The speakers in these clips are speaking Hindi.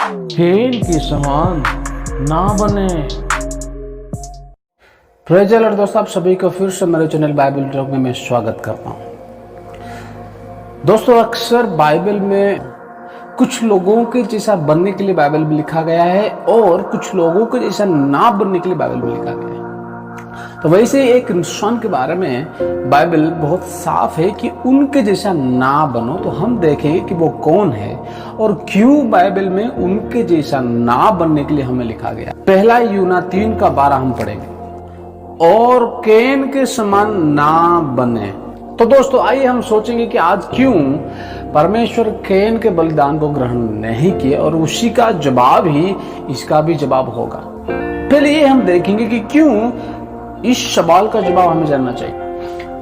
केन के समान ना बने। प्रेज़ द लॉर्ड दोस्तों, आप सभी को फिर से मेरे चैनल बाइबल टॉक में मैं स्वागत करता हूँ। दोस्तों, अक्सर बाइबल में कुछ लोगों के जैसा बनने के लिए बाइबल में लिखा गया है और कुछ लोगों के जैसा ना बनने के लिए बाइबल में लिखा गया है। तो वैसे एक इंसान के बारे में बाइबल बहुत साफ है कि उनके जैसा ना बनो। तो हम देखेंगे कि वो कौन है और क्यों बाइबल में उनके जैसा ना बनने के लिए हमें लिखा गया। पहला यूना 3:12 हम पढ़ेंगे, और केन के समान ना बने। तो दोस्तों, आइए हम सोचेंगे कि आज क्यों परमेश्वर केन के बलिदान को ग्रहण नहीं किए और उसी का जवाब ही इसका भी जवाब होगा। पहले ये हम देखेंगे कि क्यों इस सवाल का जवाब हमें जानना चाहिए।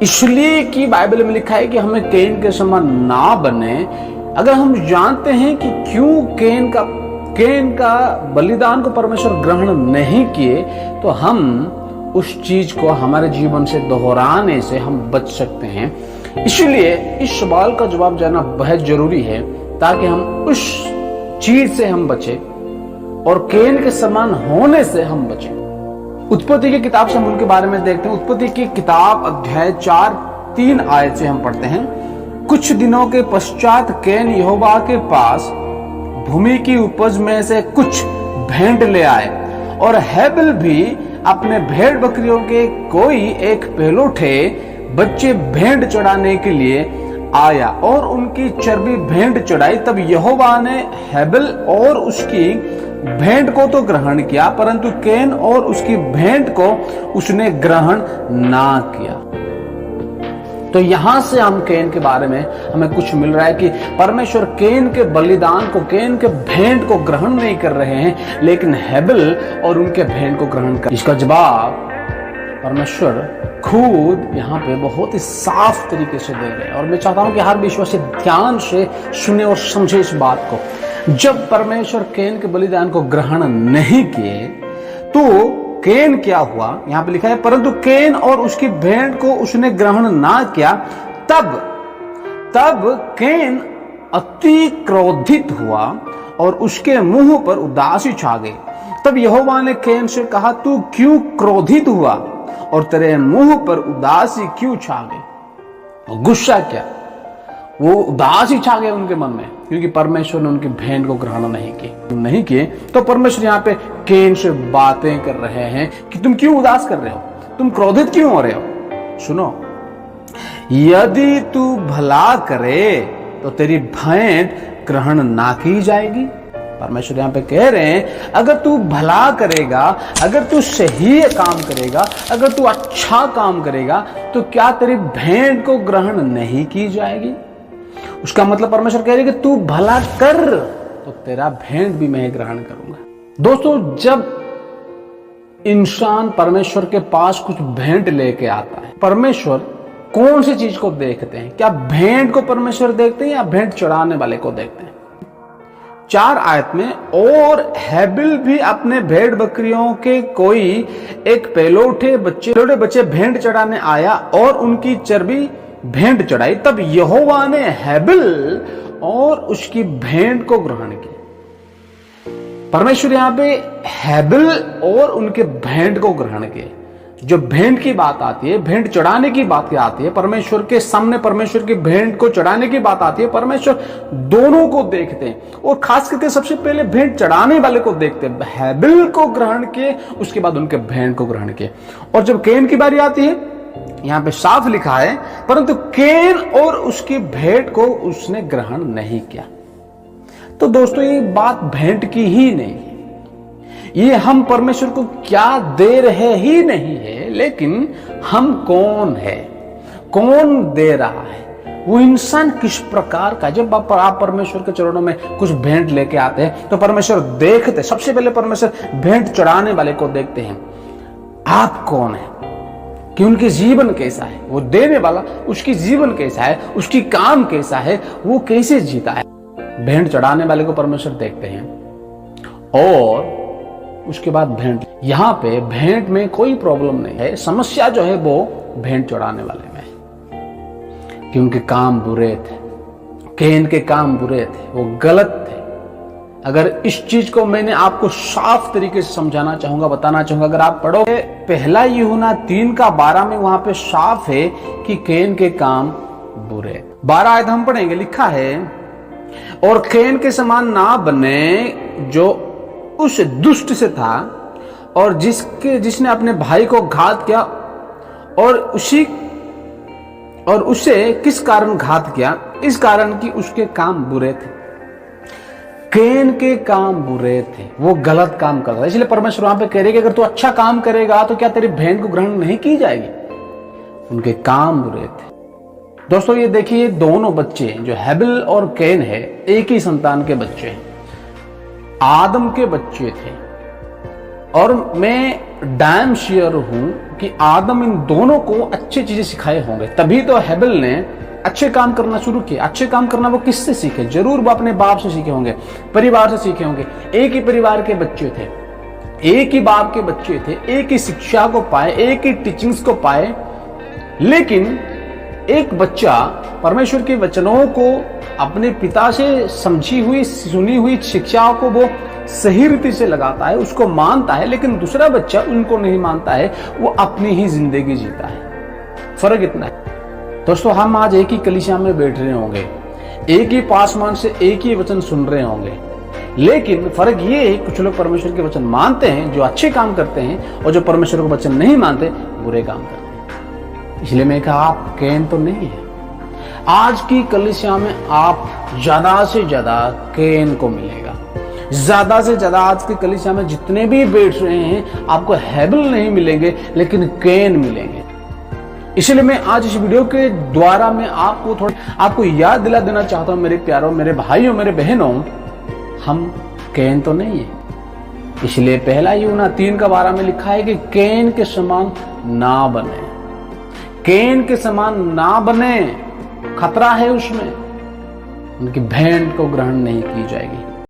इसलिए कि बाइबल में लिखा है कि हमें केन के समान ना बने। अगर हम जानते हैं कि क्यों केन का बलिदान को परमेश्वर ग्रहण नहीं किए, तो हम उस चीज को हमारे जीवन से दोहराने से हम बच सकते हैं। इसलिए इस सवाल का जवाब जानना बहुत जरूरी है ताकि हम उस चीज से हम बचे और केन के समान होने से हम बचे। उत्पत्ति की किताब से हम उनके बारे में देखते हैं। उत्पत्ति की किताब अध्याय 4:3 आयत से हम पढ़ते हैं। कुछ दिनों के पश्चात केन यहोवा के पास भूमि की उपज में से कुछ भेंट ले आए, और हेबेल भी अपने भेड़ बकरियों के कोई एक पहलौठे बच्चे भेंट चढ़ाने के लिए आया और उनकी चर्बी भेंट चढ़ाई। तब यहोवा ने हेबेल और उसकी भेंट को तो ग्रहण किया, परंतु केन और उसकी भेंट को उसने ग्रहण ना किया। तो यहां से हम केन के बारे में हमें कुछ मिल रहा है कि परमेश्वर केन के बलिदान को, केन के भेंट को ग्रहण नहीं कर रहे हैं, लेकिन हेबेल और उनके भेंट को ग्रहण कर। इसका जवाब परमेश्वर खुद यहाँ पे बहुत ही साफ तरीके से दे रहे हैं, और मैं चाहता हूं कि हर विश्वासी ध्यान से सुने और समझे इस बात को। जब परमेश्वर केन के बलिदान को ग्रहण नहीं किए तो केन क्या हुआ, यहां पे लिखा है, परंतु केन और उसकी भेंट को उसने ग्रहण ना किया। तब केन अति क्रोधित हुआ और उसके मुंह पर उदासी छा गई। तब यहोवा ने केन से कहा, तू क्यों क्रोधित हुआ और तेरे मुंह पर उदासी क्यों छा गई? गुस्सा क्या, वो उदासी छा गए उनके मन में, क्योंकि परमेश्वर ने उनकी भेंट को ग्रहण नहीं किए। तो परमेश्वर यहाँ पे केन से बातें कर रहे हैं कि तुम क्यों उदास कर रहे हो, तुम क्रोधित क्यों हो रहे हो। सुनो, यदि तू भला करे तो तेरी भेंट ग्रहण ना की जाएगी। परमेश्वर यहाँ पे कह रहे हैं, अगर तू भला करेगा, अगर तू सही काम करेगा, अगर तू अच्छा काम करेगा, तो क्या तेरी भेंट को ग्रहण नहीं की जाएगी? उसका मतलब परमेश्वर कह रहे कि तू भला कर तो तेरा भेंट भी मैं ग्रहण करूंगा। दोस्तों, जब इंसान परमेश्वर के पास कुछ भेंट लेके आता है, परमेश्वर कौन सी चीज को देखते हैं? क्या भेंट को परमेश्वर देखते हैं या भेंट चढ़ाने वाले को देखते हैं? 4 आयत में, और हेबेल भी अपने भेड़ बकरियों के कोई एक पहलौठे बच्चे भेंट चढ़ाने आया और उनकी चर्बी भेंट चढ़ाई। तब यहोवा ने हेबेल और उसकी भेंट को ग्रहण किया। परमेश्वर यहां पे हेबेल और उनके भेंट को ग्रहण किए। जो भेंट की बात आती है, भेंट चढ़ाने की बात आती है, परमेश्वर के सामने परमेश्वर की भेंट को चढ़ाने की बात आती है, परमेश्वर दोनों को देखते हैं और खास करके सबसे पहले भेंट चढ़ाने वाले को देखते हैं। हेबेल को ग्रहण किए, उसके बाद उनके भेंट को ग्रहण किए। और जब केन की बारी आती है, यहां पे साफ लिखा है, परंतु केन और उसकी भेंट को उसने ग्रहण नहीं किया। तो दोस्तों, ये बात भेंट की ही नहीं है, ये हम परमेश्वर को क्या दे रहे ही नहीं है, लेकिन हम कौन है, कौन दे रहा है, वो इंसान किस प्रकार का। जब आप परमेश्वर के चरणों में कुछ भेंट लेके आते हैं तो परमेश्वर देखते, सबसे पहले परमेश्वर भेंट चढ़ाने वाले को देखते हैं, आप कौन है, कि उनके जीवन कैसा है, वो देने वाला उसकी जीवन कैसा है, उसकी काम कैसा है, वो कैसे जीता है। भेंट चढ़ाने वाले को परमेश्वर देखते हैं और उसके बाद भेंट। यहां पे भेंट में कोई प्रॉब्लम नहीं है, समस्या जो है वो भेंट चढ़ाने वाले में है, कि उनके काम बुरे थे, केन के काम बुरे थे, वो गलत थे। अगर इस चीज को मैंने आपको साफ तरीके से समझाना चाहूंगा, बताना चाहूंगा, अगर आप पढ़ोगे पहला यूहन्ना 3:12 में वहां पे साफ है कि कैन के काम बुरे। 12 आयत हम पढ़ेंगे, लिखा है और कैन के समान ना बने जो उस दुष्ट से था और जिसने अपने भाई को घात किया, और उसे किस कारण घात किया? इस कारण कि उसके काम बुरे थे। कैन के काम बुरे थे, वो गलत काम कर रहा था। इसलिए परमेश्वर वहां पे कह रहे कि अगर तू अच्छा काम करेगा तो क्या तेरी बहन को ग्रहण नहीं की जाएगी? उनके काम बुरे थे। दोस्तों ये देखिए, दोनों बच्चे जो हेबेल और कैन है, एक ही संतान के बच्चे हैं, आदम के बच्चे थे। और मैं डैम श्योर हूं कि आदम इन दोनों को अच्छी चीजें सिखाए होंगे, तभी तो हेबेल ने अच्छे काम करना शुरू किए। अच्छे काम करना वो किससे सीखे? जरूर वो अपने बाप से सीखे होंगे, परिवार से सीखे होंगे। एक ही परिवार के बच्चे थे, एक ही बाप के बच्चे थे, एक ही शिक्षा को पाए, एक ही टीचिंग्स को पाए। लेकिन एक बच्चा परमेश्वर के वचनों को अपने पिता से समझी हुई, सुनी हुई शिक्षाओं को वो सही रीति से लगाता है, उसको मानता है, लेकिन दूसरा बच्चा उनको नहीं मानता है, वो अपनी ही जिंदगी जीता है। फर्क इतना है। दोस्तों हम आज एक ही कलीसिया में बैठ रहे होंगे, एक ही पासमान से एक ही वचन सुन रहे होंगे, लेकिन फर्क ये है कुछ लोग परमेश्वर के वचन मानते हैं, जो अच्छे काम करते हैं, और जो परमेश्वर के वचन नहीं मानते, बुरे काम करते हैं। इसलिए मैं कहा आप कैन तो नहीं है। आज की कलीसिया में आप ज्यादा से ज्यादा कैन को मिलेगा। ज्यादा से ज्यादा आज की कलीसिया में जितने भी बैठ रहे हैं, आपको हेबेल नहीं मिलेंगे, लेकिन कैन मिलेंगे। इसलिए मैं आज इस वीडियो के द्वारा मैं आपको याद दिला देना चाहता हूं, मेरे प्यारों, मेरे भाइयों, मेरे बहनों, हम कैन तो नहीं है। इसलिए पहला यूहन्ना 3:12 में लिखा है कि कैन के समान ना बने, कैन के समान ना बने। खतरा है उसमें, उनकी बहन को ग्रहण नहीं की जाएगी।